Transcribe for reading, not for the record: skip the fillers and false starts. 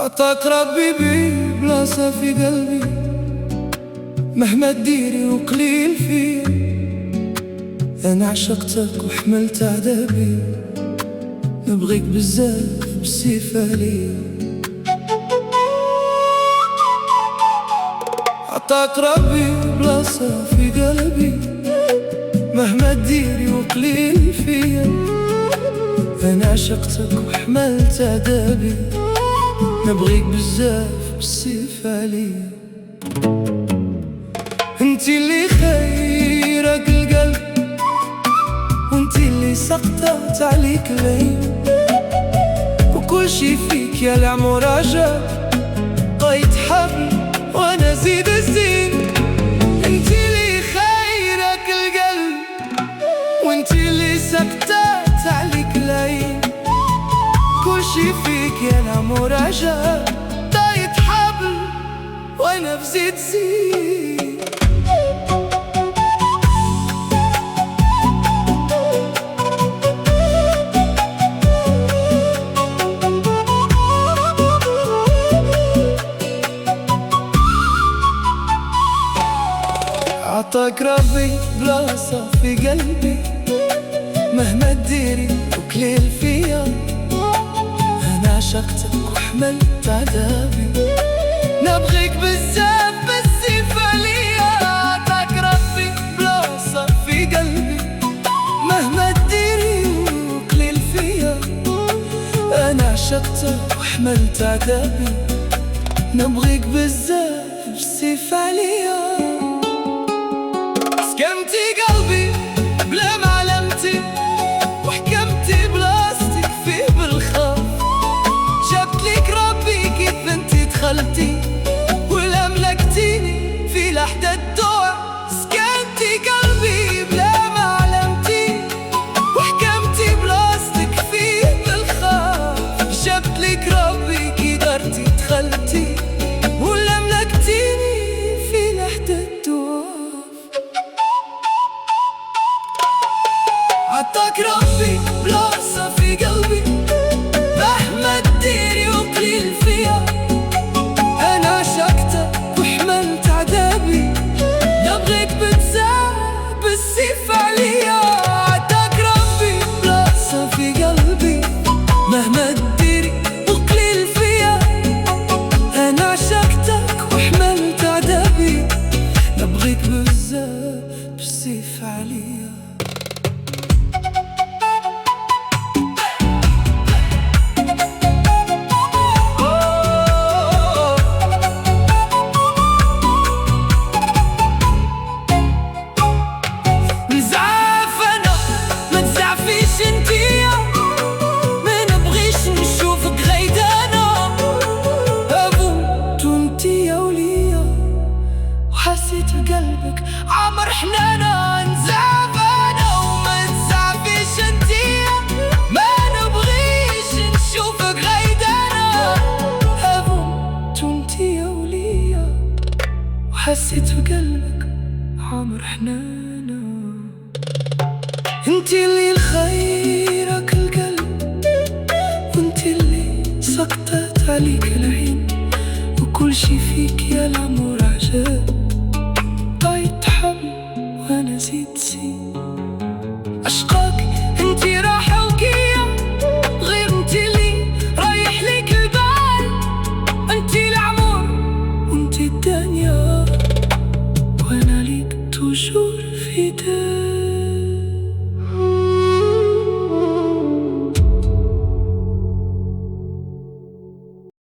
عطاك ربي بلاصة في قلبي، مهما تديري وقليل فيا. أنا عشقتك وحملت عذابي، نبغيك بزاف بصفة ليا. عطاك ربي بلاصة في قلبي، مهما تديري وقليل فيا. أنا عشقتك وحملت عذابي، نبغيك بزاف بصفة ليا. انتي اللي خيرك القلب، وانتي اللي سقطت عليك العين، وكل شي فيك يا العمر عجب. قيد حبل وانا زيد الزين. انتي اللي خيرك القلب، وانتي اللي سقطت عليك العين، كل شي فيك يا العمر عجب. طايت حبل وانا بزيد زين. عطاك ربي بلاصة في قلبي، مهما تديري وقليل فيا. أنا عشقتك وحملت عذابي، نبغيك بزاف بالصفة ليا. عطاك ربي بلاصة في قلبي، مهما تديري وقليل فيا. أنا عشقتك وحملت عذابي، نبغيك بزاف بالصفة ليا. سكنتي قلبي بلا معلمتي، وحكمتي بلاصتك فيه بالخوف. جبتلك ربي كيف انتي دخلتي، ولا ملكتيني في لحظة الضوء. سكنتي قلبي بلا معلمتي، وحكمتي بلاصتك فيه بالخوف. جبتلك ربي كي درتي دخلتي، ولا ملكتيني في لحظة الضوء. عطاك ربي بلاصة في قلبي، مهما تديري وقليل فيا. أنا عشقتك وحملت عذابي، نبغيك بتزاب بالصفة ليا. عطاك ربي بلاصة في قلبي، مهما تديري وقليل فيا. أنا عشقتك وحملت عذابي، نبغيك بتزاب بالصفة ليا. حسيت بقلبك عمر حنانا، نزعف انا وما تزعفيش انتي. ما نبغيش نشوفك غيدانا، هبوط وانتي يا وليا. وحسيت بقلبك عمر حنانا، انتي اللي لخيرك القلب، وانتي اللي سقطت عليك العين، وكل شي فيك يا العمر عجب. وانا زيد زين. اشقاك انتي راحة وكية، غير انتي اللي رايح ليك البال. انتي العمر وانتي الدنيا، وانا ليك توجور في دار.